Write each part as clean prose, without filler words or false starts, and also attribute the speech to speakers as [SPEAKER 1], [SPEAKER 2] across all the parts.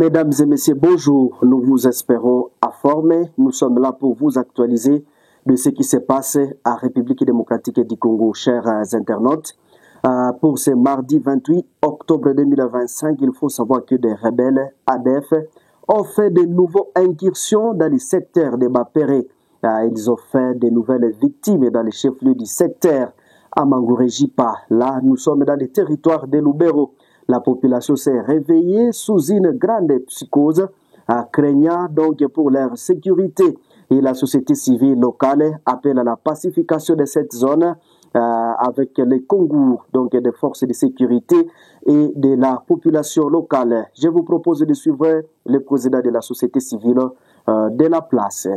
[SPEAKER 1] Mesdames et messieurs, bonjour. Nous vous espérons informés. Nous sommes là pour vous actualiser de ce qui se passe à République démocratique du Congo, chers internautes. Pour ce mardi 28 octobre 2025, il faut savoir que des rebelles ADF ont fait de nouvelles incursions dans les secteurs de Bapéré. Ils ont fait de nouvelles victimes dans les chefs-lieux du secteur à Mangouré-Jipa. Là, nous sommes dans les territoires de Lubero. La population s'est réveillée sous une grande psychose, craignant donc pour leur sécurité. Et la société civile locale appelle à la pacification de cette zone avec les concours donc des forces de sécurité et de la population locale. Je vous propose de suivre le président de la société civile de la place.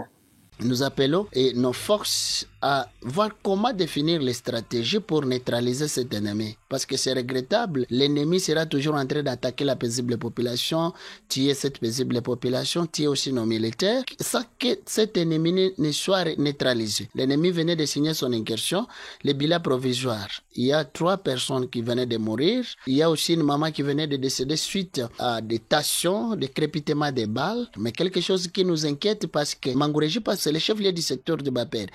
[SPEAKER 2] Nous appelons nos forces à voir comment définir les stratégies pour neutraliser cet ennemi. Parce que c'est regrettable, l'ennemi sera toujours en train d'attaquer la paisible population, tuer cette paisible population, tuer aussi nos militaires, sans que cet ennemi ne soit neutralisé. L'ennemi venait de signer son incursion, le bilan provisoire. Il y a 3 personnes qui venaient de mourir. Il y a aussi une maman qui venait de décéder suite à des tensions, des crépitements des balles. Mais quelque chose qui nous inquiète parce que Mangouré-Jipa, c'est le chef-lieu du secteur de Bapéré,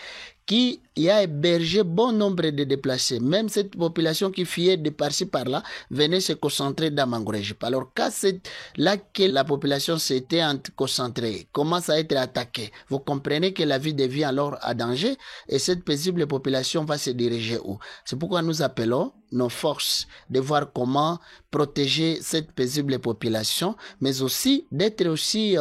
[SPEAKER 2] qui a hébergé bon nombre de déplacés. Même cette population qui fuyait de par-ci par-là venait se concentrer dans Mangouré-Jipa. Alors, quand c'est là que la population s'était concentrée, commence à être attaquée, vous comprenez que la vie devient alors à danger et cette paisible population va se diriger où? C'est pourquoi nous appelons nos forces de voir comment protéger cette paisible population, mais aussi d'être aussi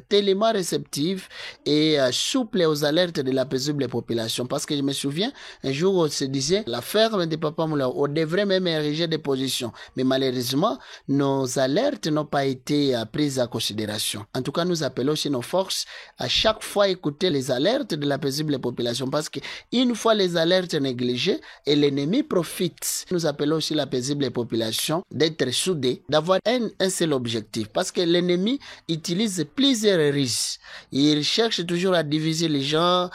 [SPEAKER 2] tellement réceptive et souple aux alertes de la paisible population. Parce que je me souviens, un jour, on se disait, la ferme de Papa Moula, on devrait même ériger des positions. Mais malheureusement, nos alertes n'ont pas été prises en considération. En tout cas, nous appelons aussi nos forces à chaque fois écouter les alertes de la paisible population. Parce que une fois les alertes négligées, et l'ennemi profite. Nous appelons aussi la paisible population d'être soudée, d'avoir un seul objectif. Parce que l'ennemi utilise plusieurs risques. Il cherche toujours à diviser les gens.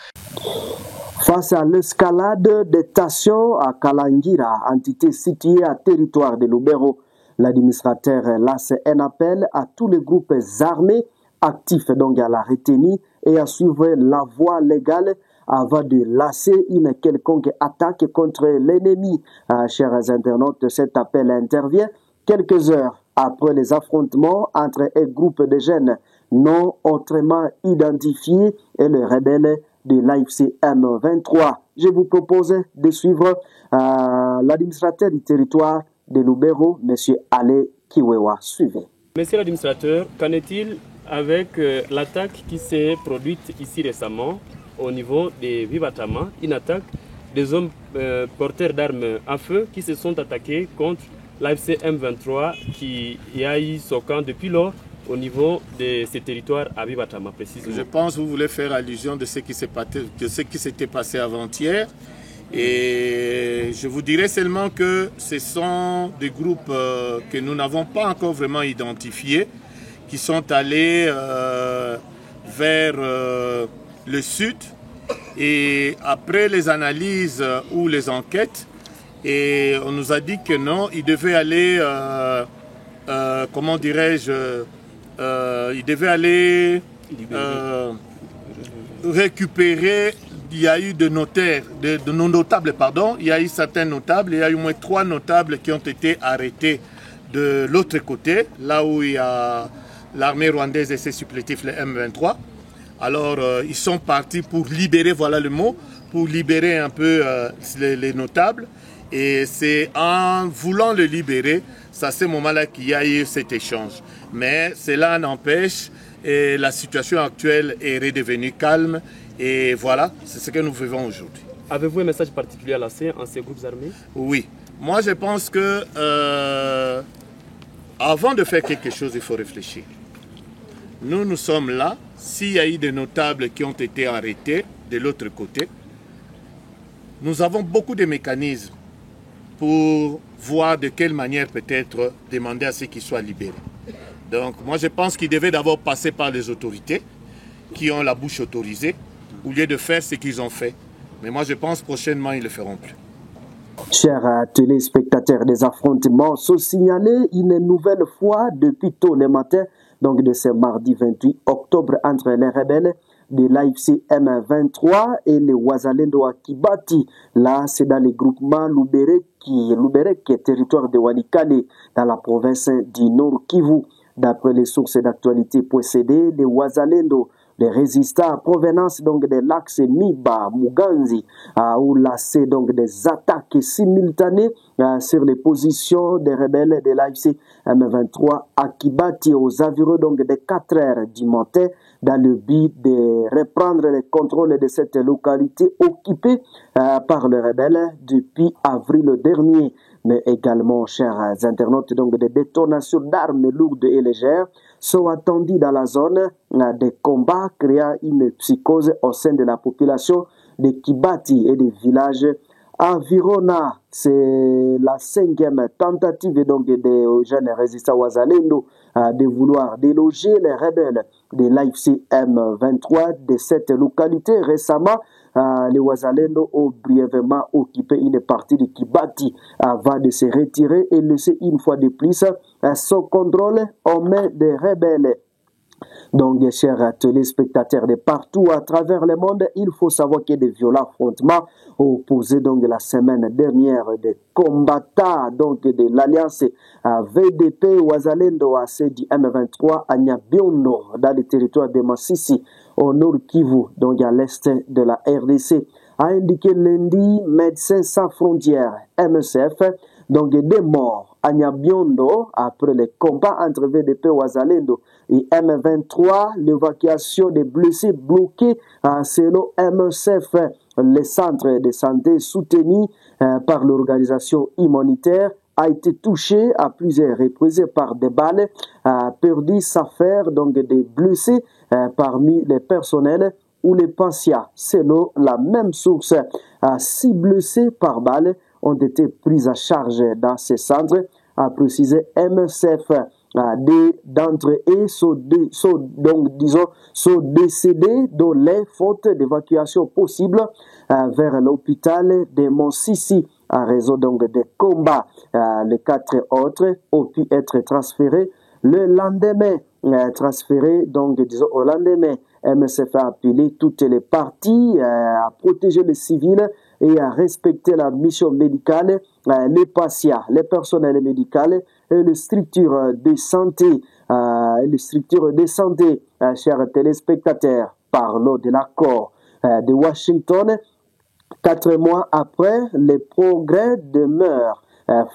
[SPEAKER 1] Face à l'escalade des tensions à Kalangira, entité située à territoire de Lubero, l'administrateur lance un appel à tous les groupes armés actifs donc à la retenue et à suivre la voie légale avant de lancer une quelconque attaque contre l'ennemi. Chers internautes, cet appel intervient quelques heures après les affrontements entre un groupe de jeunes non autrement identifiés et les rebelles de l'AFC M23. Je vous propose de suivre l'administrateur du territoire de Lubero, M. Ale Kiwewa. Suivez.
[SPEAKER 3] Monsieur l'administrateur, qu'en est-il avec l'attaque qui s'est produite ici récemment au niveau des Vivatama, une attaque des hommes porteurs d'armes à feu qui se sont attaqués contre l'AFC M23 qui a eu son camp depuis lors au niveau de ces territoires à Vivatama précisément.
[SPEAKER 4] Je pense que vous voulez faire allusion de ce qui s'était passé avant-hier. Et je vous dirais seulement que ce sont des groupes que nous n'avons pas encore vraiment identifiés, qui sont allés vers le sud. Et après les analyses ou les enquêtes, et on nous a dit que non, ils devaient aller, comment dirais-je, il devait aller récupérer. Il y a eu de notaires, de non-notables, pardon. Il y a eu certains notables. Il y a eu au moins 3 notables qui ont été arrêtés de l'autre côté, là où il y a l'armée rwandaise et ses supplétifs, les M23. Alors, ils sont partis pour libérer, voilà le mot, pour libérer un peu les notables. Et c'est en voulant le libérer, c'est à ce moment-là qu'il y a eu cet échange. Mais cela n'empêche, et la situation actuelle est redevenue calme. Et voilà, c'est ce que nous vivons aujourd'hui.
[SPEAKER 3] Avez-vous un message particulier à lancer à ces groupes armés?
[SPEAKER 4] Oui. Moi, je pense que avant de faire quelque chose, il faut réfléchir. Nous sommes là. S'il y a eu des notables qui ont été arrêtés de l'autre côté, nous avons beaucoup de mécanismes pour voir de quelle manière peut-être demander à ceux qui soient libérés. Donc moi je pense qu'ils devaient d'abord passer par les autorités qui ont la bouche autorisée au lieu de faire ce qu'ils ont fait. Mais moi je pense prochainement ils ne le feront plus.
[SPEAKER 1] Chers téléspectateurs, des affrontements sont signalés une nouvelle fois depuis tôt le matin donc de ce mardi 28 octobre entre les rebelles de l'AFC M23 et les Wazalendo à Kibati. Là, c'est dans le groupement Luberek, territoire de Walikale, dans la province du Nord Kivu. D'après les sources d'actualité possédées, les Wazalendo, les résistants à provenance donc de l'axe Miba, Muganzi, où là c'est donc des attaques simultanées sur les positions des rebelles de l'AFC M23 à Kibati aux environs donc de 4 heures du matin dans le but de reprendre le contrôle de cette localité occupée par les rebelles depuis avril dernier. Mais également, chers internautes, donc des détonations d'armes lourdes et légères sont attendues dans la zone des combats créant une psychose au sein de la population de Kibati et des villages environnants. C'est la 5e tentative donc des jeunes résistants Wazalendo de vouloir déloger les rebelles de l'AFC M23 de cette localité. Récemment, les Wazalendo ont brièvement occupé une partie de Kibati avant de se retirer et laisser une fois de plus son contrôle aux mains des rebelles. Donc, chers téléspectateurs de partout à travers le monde, il faut savoir qu'il y a des violents affrontements opposés donc la semaine dernière des combattants donc de l'alliance VDP Wazalendo à du M23 à Nyabiondo dans le territoire de Massissi au nord Kivu, donc à l'est de la RDC, a indiqué lundi Médecins sans frontières MSF. Donc des morts à Nyabiondo après les combats entre VDP Wazalendo et M23, l'évacuation des blessés bloqués selon MSF, les centres de santé soutenus par l'organisation humanitaire a été touché à plusieurs reprises par des balles perdues, s'affaire donc des blessés parmi les personnels ou les patients. Selon la même source, 6 blessés par balle ont été pris à charge dans ces centres, a précisé MSF. D'entre eux sont décédés dans les fautes d'évacuation possible vers l'hôpital de Monsisi à raison donc des combats. Les 4 autres ont pu être transférés le lendemain. Au lendemain, MSF a appelé toutes les parties à protéger les civils et à respecter la mission médicale, les patients, les personnels médicaux et les structures de santé. Chers téléspectateurs, parlons de l'accord de Washington. 4 mois après, les progrès demeurent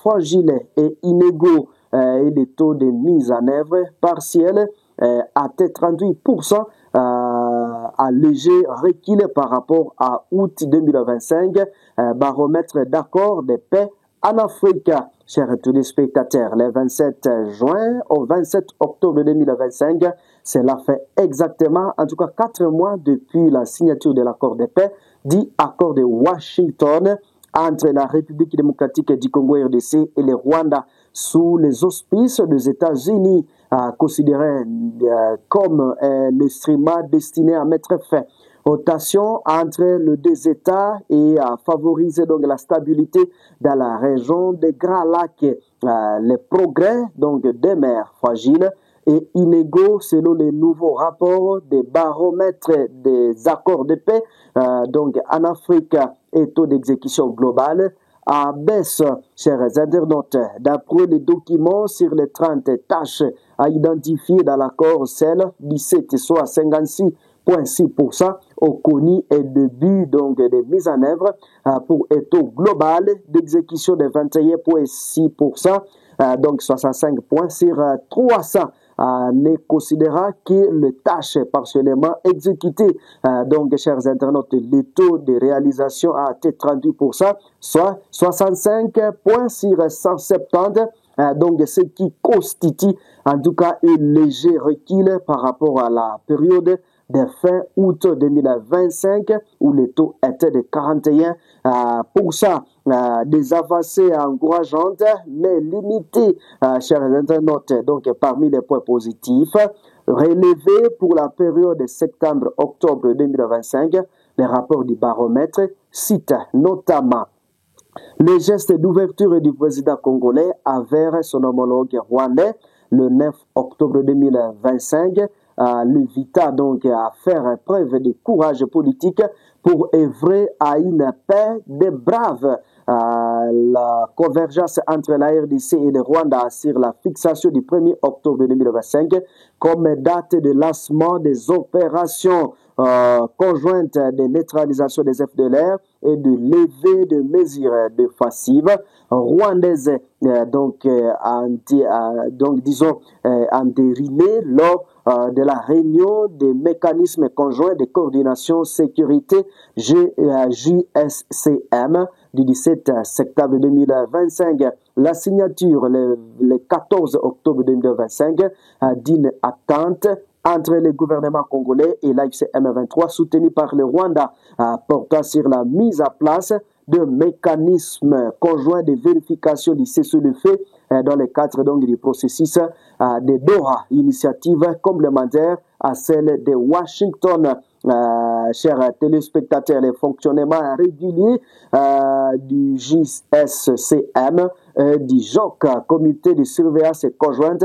[SPEAKER 1] fragiles et inégaux et les taux de mise en œuvre partielle atteint 38%, à léger recul par rapport à août 2025, baromètre d'accord de paix en Afrique. Chers téléspectateurs, le 27 juin au 27 octobre 2025, cela fait exactement, en tout cas 4 mois depuis la signature de l'accord de paix, dit accord de Washington, entre la République démocratique du Congo RDC et le Rwanda sous les auspices des États-Unis, considéré comme un instrument destiné à mettre fin aux tensions entre les deux États et à favoriser donc la stabilité dans la région des Grands Lacs. Les progrès donc des mers fragiles et inégaux selon les nouveaux rapports des baromètres des accords de paix donc en Afrique et taux d'exécution globale à baisse, chers internautes. D'après les documents sur les 30 tâches à identifier dans l'accord, celle 17 soit 56,6% au connu et début donc de mise en œuvre pour un taux global d'exécution de 21,6%, donc 65 points sur 300. Ne considérant que les tâches partiellement exécutées. Donc, chers internautes, le taux de réalisation a été 38%, soit 65 points sur 170. Donc, ce qui constitue en tout cas un léger recul par rapport à la période de fin août 2025 où le taux était de 41%. Des avancées encourageantes mais limitées, chers internautes. Donc, parmi les points positifs relevés pour la période de septembre-octobre 2025, les rapports du baromètre citent notamment les gestes d'ouverture du président congolais envers son homologue rwandais, le 9 octobre 2025. L'Invita donc à faire preuve de courage politique pour œuvrer à une paix des braves. La convergence entre la RDC et le Rwanda assure la fixation du 1er octobre 2025 comme date de lancement des opérations conjointes de neutralisation des FDLR et de levée de mesures défensives rwandaises entérinées lors de la réunion des mécanismes conjoints de coordination sécurité JSCM du 17 septembre 2025. La signature le 14 octobre 2025 d'une attente entre le gouvernement congolais et l'AFC M23 soutenu par le Rwanda portant sur la mise en place de mécanismes conjoints de vérification du cessez-le-feu dans le cadre donc du processus de Doha, initiative complémentaire à celle de Washington. Chers téléspectateurs, le fonctionnement régulier du JSCM, du JOC, comité de surveillance conjointe,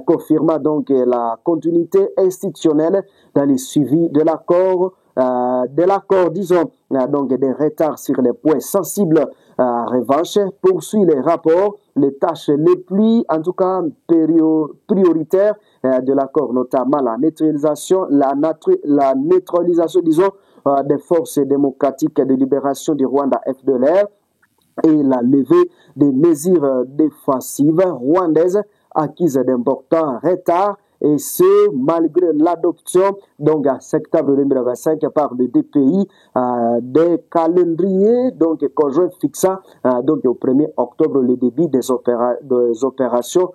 [SPEAKER 1] confirma donc la continuité institutionnelle dans le suivi de l'accord, disons, donc des retards sur les points sensibles. En revanche, poursuit les rapports, les tâches les plus, en tout cas, prioritaires de l'accord, notamment la neutralisation, disons, des forces démocratiques de libération du Rwanda FDLR et la levée des mesures défensives rwandaises acquises d'importants retards, et ce malgré l'adoption donc en septembre 2025 par le DPI des calendriers donc conjoints fixant donc au 1er octobre le début des opérations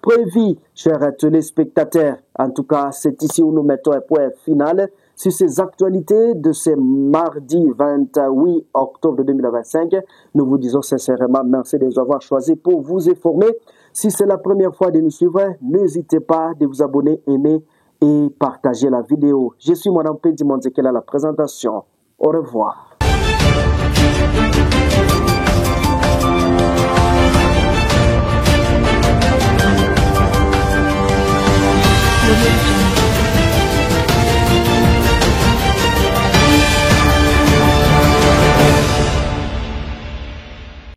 [SPEAKER 1] prévues. Chers téléspectateurs, en tout cas c'est ici où nous mettons un point final sur ces actualités de ce mardi 28 octobre 2025. Nous vous disons sincèrement merci de nous avoir choisis pour vous informer. Si c'est la première fois de nous suivre, n'hésitez pas de vous abonner, aimer et partager la vidéo. Je suis Madame Pedi Monzekela à la présentation. Au revoir.